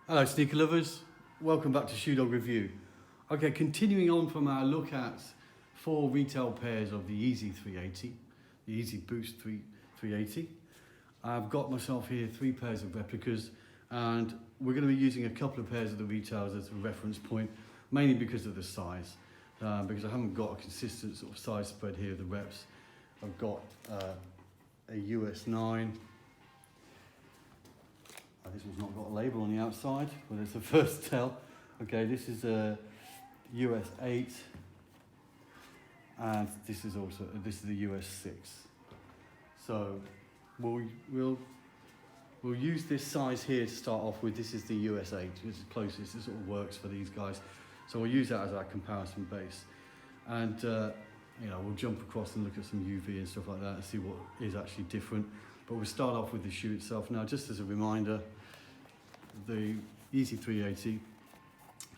Hello sneaker lovers, welcome back to Shoe Dog Review. Okay, continuing on from our look at 4 retail pairs of the Yeezy 380, the Yeezy Boost 380. I've got myself here 3 pairs of replicas, and we're going to be using a couple of pairs of the retails as a reference point, mainly because of the size, because I haven't got a consistent sort of size spread here of the reps. I've got a US 9. This one's not got a label on the outside, but it's the first tell. Okay, this is a US 8, and this is the US 6. So we'll use this size here to start off with. This is the US 8, which is the closest. It sort of works for these guys. So we'll use that as our comparison base, and we'll jump across and look at some UV and stuff like that and see what is actually different. But we'll start off with the shoe itself. Now, just as a reminder, the Yeezy 380,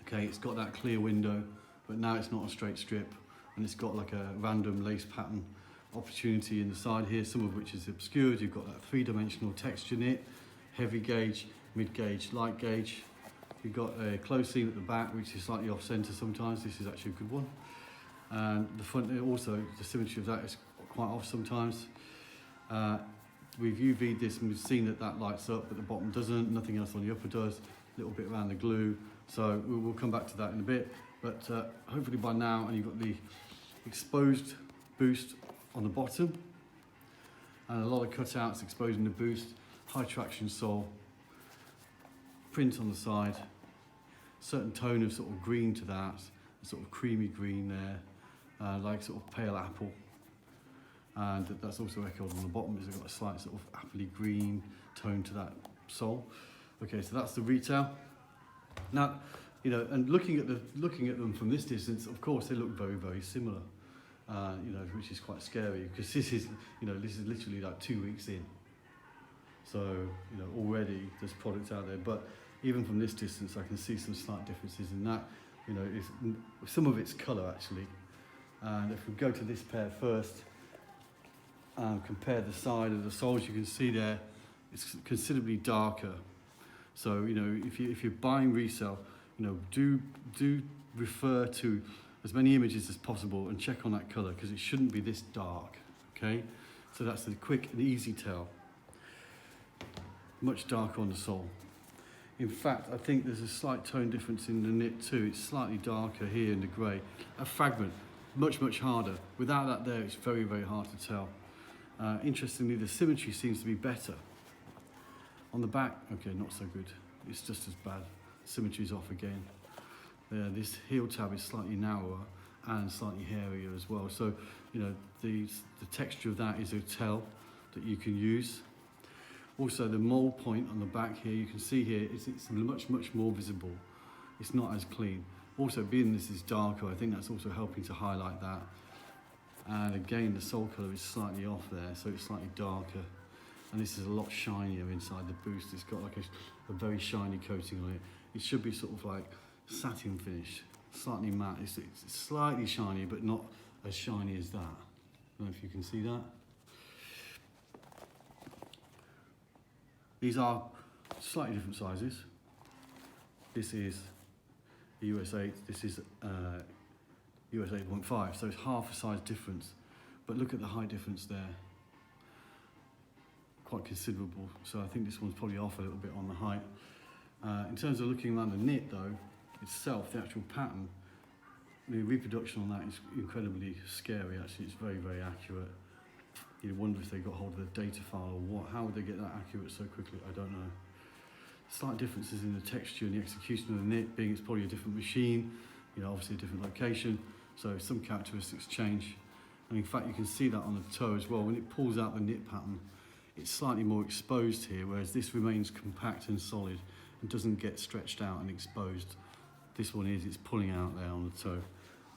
okay, it's got that clear window, but now it's not a straight strip, and it's got like a random lace pattern opportunity in the side here, some of which is obscured. You've got that 3-dimensional texture knit, heavy gauge, mid gauge, light gauge. You've got a close seam at the back, which is slightly off center sometimes. This is actually a good one. And the front also, the symmetry of that is quite off sometimes. We've UV'd this and we've seen that lights up, but the bottom doesn't. Nothing else on the upper does. A little bit around the glue. So we'll come back to that in a bit. But hopefully by now, and you've got the exposed boost on the bottom, and a lot of cutouts exposing the boost. High traction sole, print on the side, certain tone of sort of green to that, a sort of creamy green there, like sort of pale apple. And that's also echoed on the bottom. It's got a slight sort of appley green tone to that sole. Okay, so that's the retail. Now, and looking at them from this distance, of course, they look very, very similar. Which is quite scary, because this is literally like 2 weeks in. So, already there's products out there. But even from this distance, I can see some slight differences in that. Some of it's colour actually. And if we go to this pair first, compare the side of the soles, you can see there it's considerably darker. So if you're buying resale, do refer to as many images as possible and check on that colour, because it shouldn't be this dark. Okay, so that's the quick and easy tell. Much darker on the sole. In fact, I think there's a slight tone difference in the knit too. It's slightly darker here in the grey. A fragment, much harder. Without that there, it's very, very hard to tell. Interestingly, the symmetry seems to be better. On the back, okay, not so good. It's just as bad. Symmetry's off again. There, this heel tab is slightly narrower and slightly hairier as well. So, the texture of that is a tell that you can use. Also, the mold point on the back here, you can see here, it's much more visible. It's not as clean. Also, being this is darker, I think that's also helping to highlight that. And again, the sole colour is slightly off there, so it's slightly darker. And this is a lot shinier inside the boost. It's got like a very shiny coating on it. It should be sort of like satin finish, slightly matte. It's slightly shiny, but not as shiny as that. I don't know if you can see that. These are slightly different sizes. This is a US 8, this is US 8.5, so it's half a size difference. But look at the height difference there. Quite considerable. So I think this one's probably off a little bit on the height. In terms of looking around the knit though, itself, the actual pattern, the reproduction on that is incredibly scary actually. It's very, very accurate. You wonder if they got hold of the data file or what. How would they get that accurate so quickly? I don't know. Slight differences in the texture and the execution of the knit, being it's probably a different machine, obviously a different location, so some characteristics change. And in fact, you can see that on the toe as well. When it pulls out the knit pattern, it's slightly more exposed here, whereas this remains compact and solid and doesn't get stretched out and exposed. This one it's pulling out there on the toe.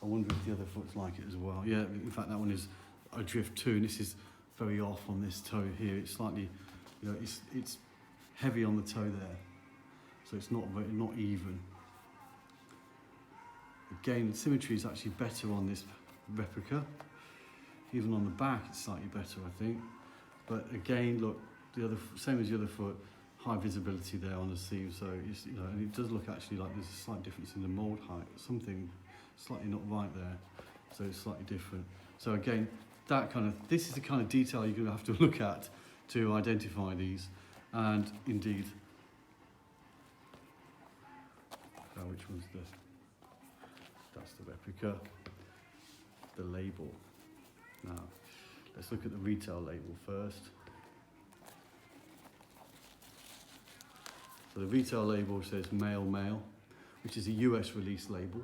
I wonder if the other foot's like it as well. Yeah, in fact, that one is adrift too, and this is very off on this toe here. It's slightly, it's heavy on the toe there, so it's not even. Again, the symmetry is actually better on this replica. Even on the back, it's slightly better, I think. But again, look, same as the other foot, high visibility there on the seam, so it's, you know, and it does look actually like there's a slight difference in the mould height, something slightly not right there, so it's slightly different. So again, this is the kind of detail you're going to have to look at to identify these, and indeed, which one's that's the replica, the label. Now, let's look at the retail label first. So the retail label says male, male, which is a US release label.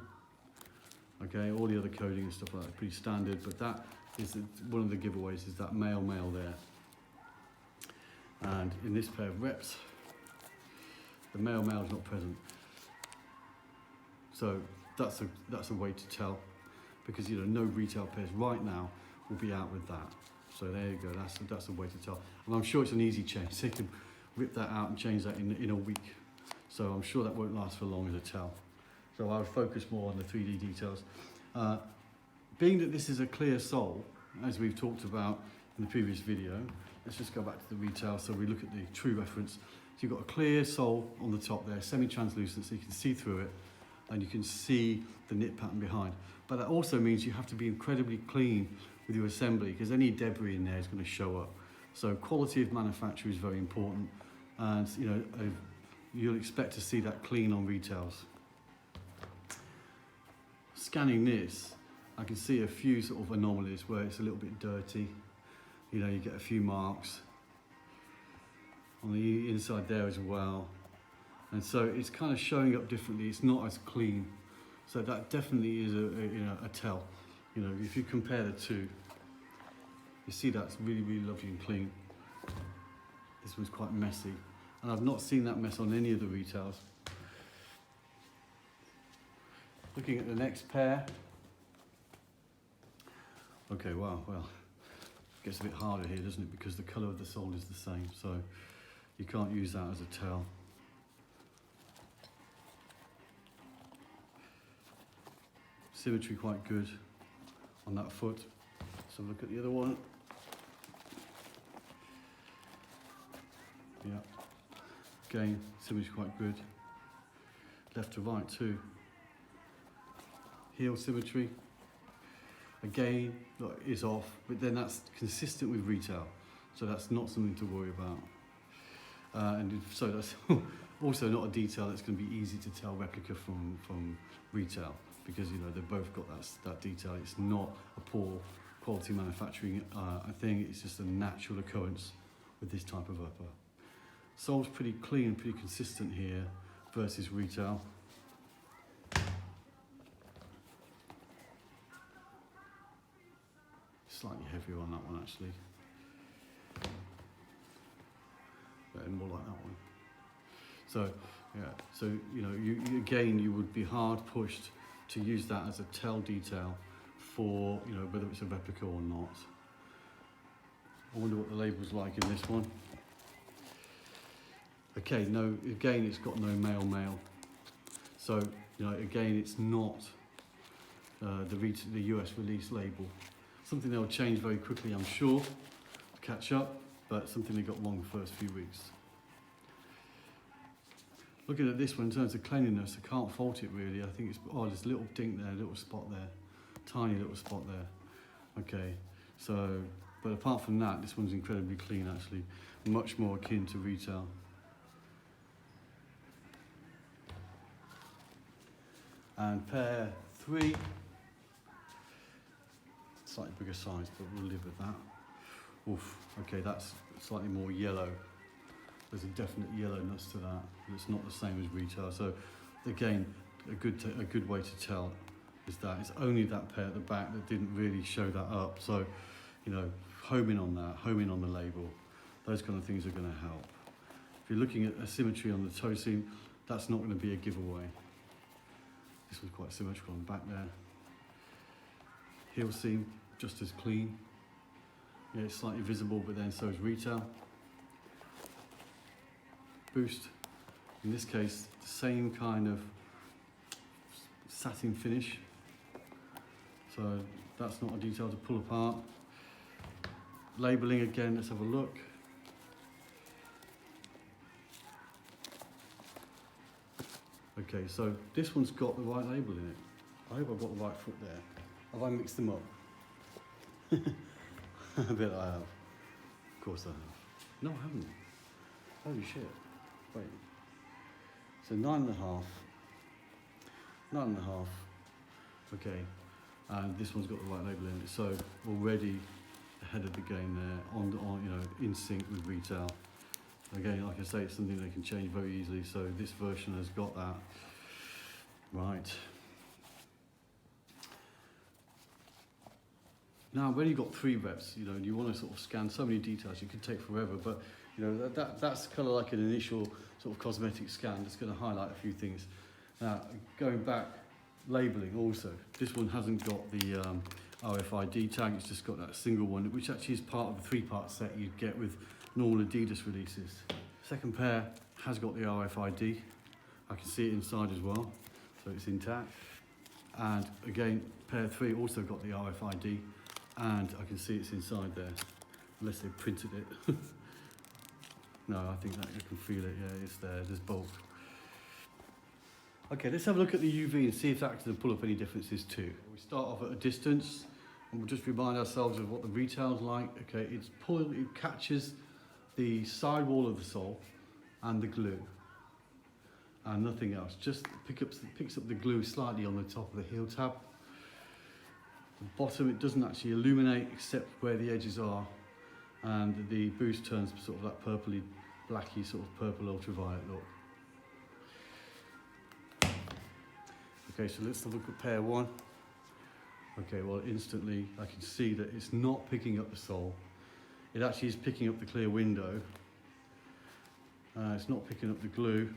Okay, all the other coding and stuff like that is pretty standard, but that is one of the giveaways, is that male, male there. And in this pair of reps, the male, male is not present. So that's a way to tell, because you know no retail pairs right now will be out with that. So there you go. That's a way to tell. And I'm sure it's an easy change. So you can rip that out and change that in a week. So I'm sure that won't last for long as a tell. So I would focus more on the 3D details. Being that this is a clear sole, as we've talked about in the previous video, let's just go back to the retail so we look at the true reference. So you've got a clear sole on the top there, semi-translucent, so you can see through it and you can see the knit pattern behind. But that also means you have to be incredibly clean with your assembly, because any debris in there is going to show up. So quality of manufacture is very important, and you know you'll expect to see that clean on retails. Scanning this, I can see a few sort of anomalies where it's a little bit dirty. You know, you get a few marks on the inside there as well. And so it's kind of showing up differently. It's not as clean. So that definitely is a tell. You know, if you compare the two, you see that's really, really lovely and clean. This one's quite messy. And I've not seen that mess on any of the retails. Looking at the next pair. Okay, wow, well, it gets a bit harder here, doesn't it? Because the colour of the sole is the same, so you can't use that as a tell. Symmetry quite good on that foot. So look at the other one. Yeah. Again, symmetry quite good. Left to right too. Heel symmetry. Again, look, is off, but then that's consistent with retail. So that's not something to worry about. And so that's also not a detail that's going to be easy to tell replica from retail, because you know they've both got that detail. It's not a poor quality manufacturing thing. It's just a natural occurrence with this type of upper. Sole's pretty clean, pretty consistent here versus retail. Slightly heavier on that one actually. And more like that one. So yeah, so you know, you would be hard pushed to use that as a tell detail for, you know, whether it's a replica or not. I wonder what the label's like in this one. Okay, no, again it's got no male. So, you know, again it's not the US release label. Something they'll change very quickly, I'm sure, to catch up, but something they got wrong the first few weeks. Looking at this one in terms of cleanliness, I can't fault it really. I think it's, there's a little dink there, a little spot there, tiny little spot there. Okay, so, but apart from that, this one's incredibly clean actually, much more akin to retail. And pair 3, slightly bigger size, but we'll live with that. Oof, okay, that's slightly more yellow. There's a definite yellowness to that. It's not the same as retail. So again, a good way to tell is that it's only that pair at the back that didn't really show that up. So, you know, home in on that, home in on the label. Those kind of things are going to help. If you're looking at asymmetry on the toe seam, that's not going to be a giveaway. This was quite symmetrical on the back there. Heel seam, just as clean. Yeah, it's slightly visible, but then so is retail. Boost, in this case, the same kind of satin finish. So that's not a detail to pull apart. Labelling again, let's have a look. Okay, so this one's got the right label in it. I hope I've got the right foot there. Have I mixed them up? I bet I have. Of course I have. No, I haven't. Holy shit. Wait. So 9.5. 9.5. Okay. And this one's got the right label in it. So already ahead of the game there, on you know, in sync with retail. Again, like I say, it's something they can change very easily. So this version has got that. Right. Now, when you've got 3 reps, you know, you want to sort of scan so many details, it could take forever, but you know, that's kind of like an initial sort of cosmetic scan that's going to highlight a few things. Now, going back, labelling also. This one hasn't got the RFID tag, it's just got that single one, which actually is part of the 3-part set you'd get with normal Adidas releases. Second pair has got the RFID. I can see it inside as well, so it's intact. And again, pair 3 also got the RFID, and I can see it's inside there, unless they printed it. No, I think that you can feel it, yeah, it's there, there's bulk. Okay, let's have a look at the UV and see if that can pull up any differences too. We start off at a distance, and we'll just remind ourselves of what the retail's like. Okay, it catches the sidewall of the sole and the glue, and nothing else. Just picks up the glue slightly on the top of the heel tab. The bottom, it doesn't actually illuminate except where the edges are, and the boost turns sort of that purpley, blacky sort of purple ultraviolet look. Okay, so let's have a look at pair 1. Okay, well instantly I can see that it's not picking up the sole. It actually is picking up the clear window. It's not picking up the glue,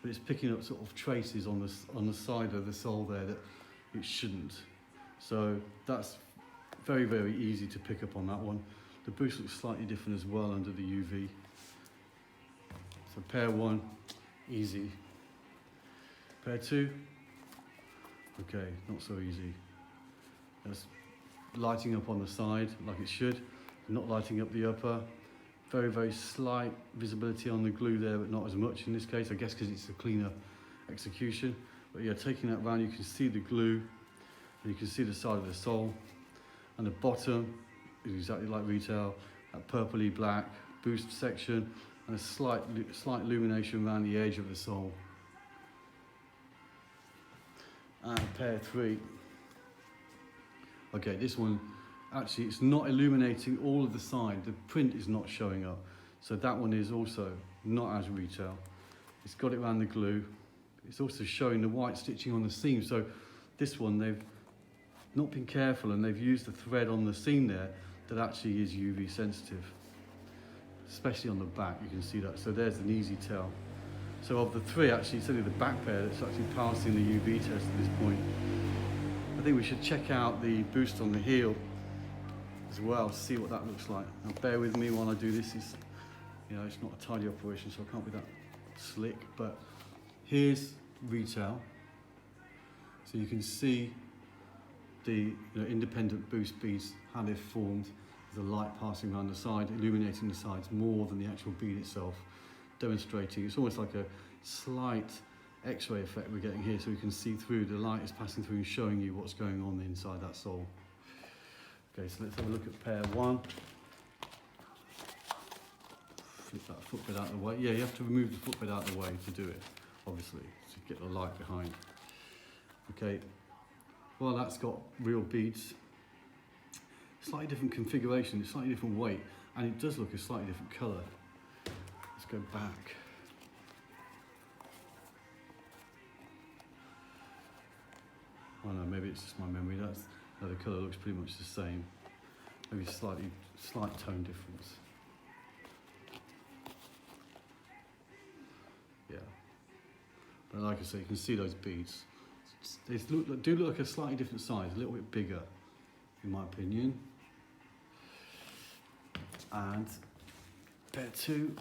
but it's picking up sort of traces on the side of the sole there that it shouldn't. So that's very, very easy to pick up on that one. The boost looks slightly different as well under the UV. So pair 1, easy. Pair 2, okay, not so easy. It's lighting up on the side like it should, not lighting up the upper. Very, very slight visibility on the glue there, but not as much in this case, I guess because it's a cleaner execution. But yeah, taking that round, you can see the glue, and you can see the side of the sole, and the bottom is exactly like retail, that purpley black boost section, and a slight illumination around the edge of the sole. And pair 3. Okay, this one, actually it's not illuminating all of the side, the print is not showing up. So that one is also not as retail. It's got it around the glue. It's also showing the white stitching on the seam. So this one, they've not been careful and they've used the thread on the seam there that actually is UV sensitive. Especially on the back, you can see that. So there's an easy tell. So of the 3, actually, it's only the back pair that's actually passing the UV test at this point. I think we should check out the boost on the heel as well, see what that looks like. Now bear with me while I do this. It's, you know, it's not a tidy operation, so I can't be that slick, but here's retail. So you can see the independent boost beads, how they've formed, the light passing around the side, illuminating the sides more than the actual bead itself, demonstrating, it's almost like a slight X-ray effect we're getting here, so we can see through, the light is passing through and showing you what's going on inside that sole. Okay, so let's have a look at pair 1. Flip that footbed out of the way. Yeah, you have to remove the footbed out of the way to do it, obviously, to get the light behind. Okay, well that's got real beads. Slightly different configuration, slightly different weight, and it does look a slightly different colour. Let's go back. Oh no, maybe it's just my memory. No, the colour looks pretty much the same. Maybe slight tone difference. Yeah. But like I say, you can see those beads. They do look like a slightly different size, a little bit bigger, in my opinion. And pair 2.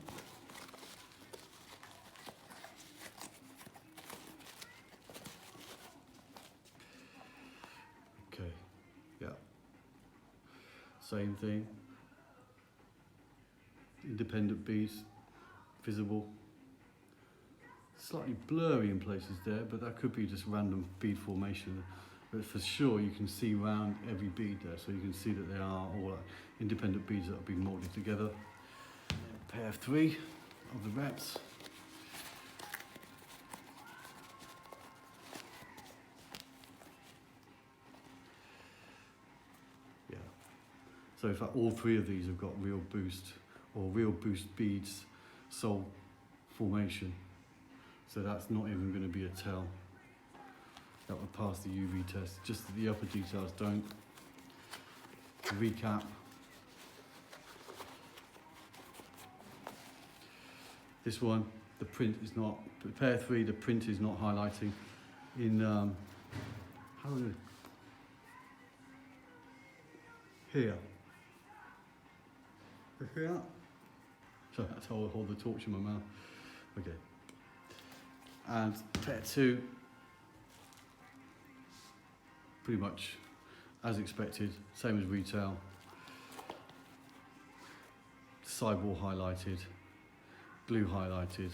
Okay, yeah. Same thing. Independent beads, visible. slightly blurry in places there, but that could be just random bead formation. But for sure you can see around every bead there, so you can see that they are all independent beads that have been moulded together. Pair of 3 of the reps. Yeah. So in fact all 3 of these have got real boost beads sole formation. So that's not even going to be a tell. That will pass the UV test, just that the upper details don't. To recap, this one, the print is not, pair 3, the print is not highlighting. In, how do here. Here. So that's how I hold the torch in my mouth. Okay. And pair 2, pretty much as expected, same as retail. Sidewall highlighted, glue highlighted.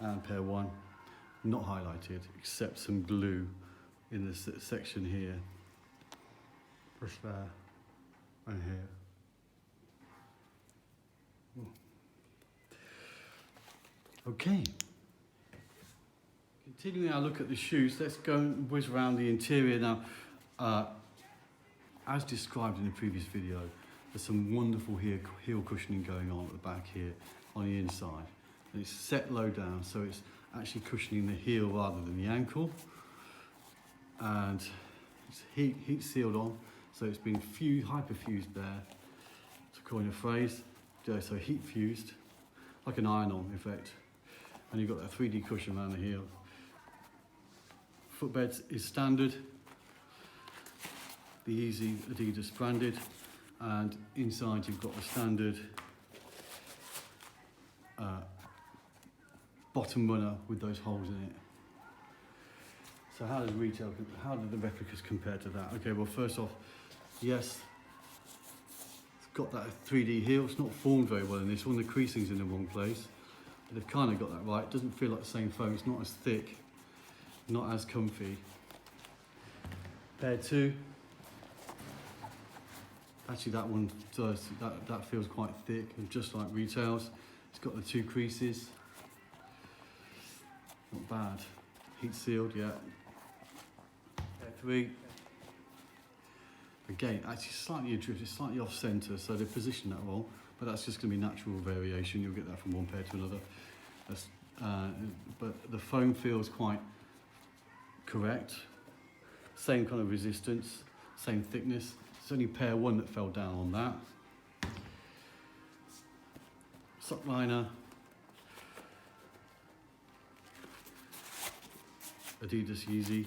And pair 1, not highlighted, except some glue in this section here. Just there, and here. Okay. Continuing our look at the shoes, let's go and whiz around the interior now. As described in the previous video, there's some wonderful heel cushioning going on at the back here on the inside. And it's set low down, so it's actually cushioning the heel rather than the ankle. And it's heat sealed on, so it's been hyperfused there, to coin a phrase. So heat fused, like an iron-on effect. And you've got that 3D cushion around the heel. Footbed is standard, the Yeezy Adidas branded, and inside you've got the standard bottom runner with those holes in it. So how do the replicas compare to that? Okay, well first off, yes, it's got that 3D heel. It's not formed very well in this one. The creasing's in the wrong place. But they've kind of got that right. It doesn't feel like the same foam. It's not as thick, not as comfy. Pair 2. Actually, that one does. That feels quite thick, and just like retails. It's got the 2 creases. Not bad. Heat sealed, yeah. Pair 3. Again, actually slightly adrift, it's slightly off centre, so they position that wrong, but that's just going to be natural variation. You'll get that from one pair to another. But the foam feels quite correct. Same kind of resistance, same thickness. It's only pair 1 that fell down on that. Sock liner. Adidas Yeezy.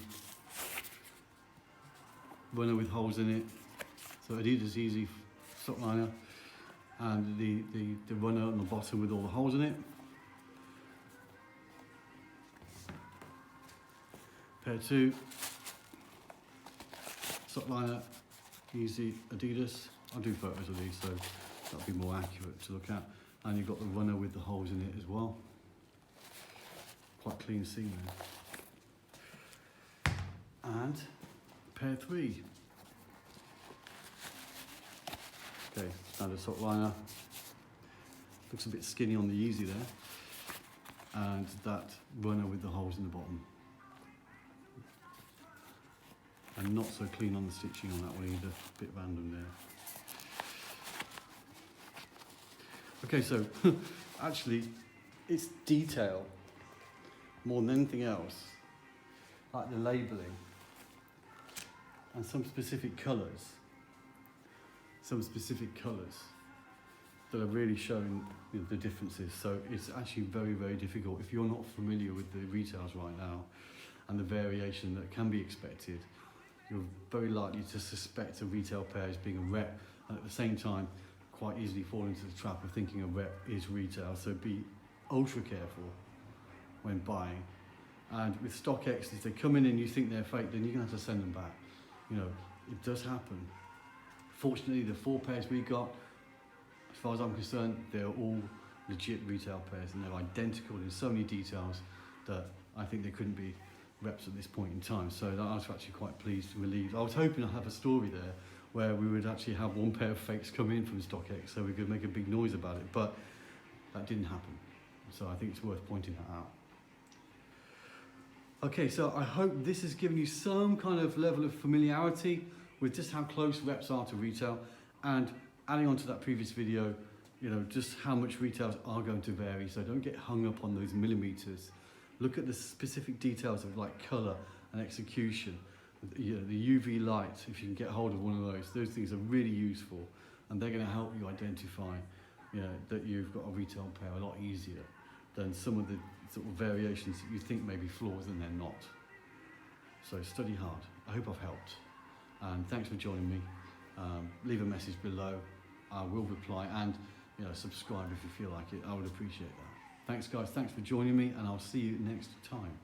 Runner with holes in it. So Adidas Yeezy sock liner. And the runner on the bottom with all the holes in it. Pair 2. Sock liner, Yeezy Adidas. I'll do photos of these so that'll be more accurate to look at. And you've got the runner with the holes in it as well. Quite clean seam there. And pair 3. Okay, standard sock liner. Looks a bit skinny on the Yeezy there. And that runner with the holes in the bottom. And not so clean on the stitching on that one either, a bit random there. Okay, so actually it's detail more than anything else, like the labelling and some specific colours that are really showing the differences. So it's actually very, very difficult if you're not familiar with the retails right now and the variation that can be expected. You're very likely to suspect a retail pair as being a rep, and at the same time quite easily fall into the trap of thinking a rep is retail. So be ultra careful when buying. And with Stockx, if they come in and you think they're fake, then you're going to have to send them back. You know, it does happen. Fortunately, the 4 pairs we got, far as I'm concerned, they're all legit retail pairs, and they're identical in so many details that I think they couldn't be reps at this point in time. So I was actually quite pleased and relieved. I was hoping I'd have a story there where we would actually have one pair of fakes come in from Stockx so we could make a big noise about it, but that didn't happen. So I think it's worth pointing that out. Okay, so I hope this has given you some kind of level of familiarity with just how close reps are to retail, and adding on to that previous video, you know, just how much retails are going to vary. So don't get hung up on those millimeters. Look at the specific details of like color and execution. You know, the UV light, if you can get hold of one of those things are really useful, and they're going to help you identify, you know, that you've got a retail pair a lot easier than some of the sort of variations that you think may be flaws and they're not. So study hard. I hope I've helped, and thanks for joining me. Leave a message below. I will reply, and you know, subscribe if you feel like it. I would appreciate that. Thanks guys, thanks for joining me, and I'll see you next time.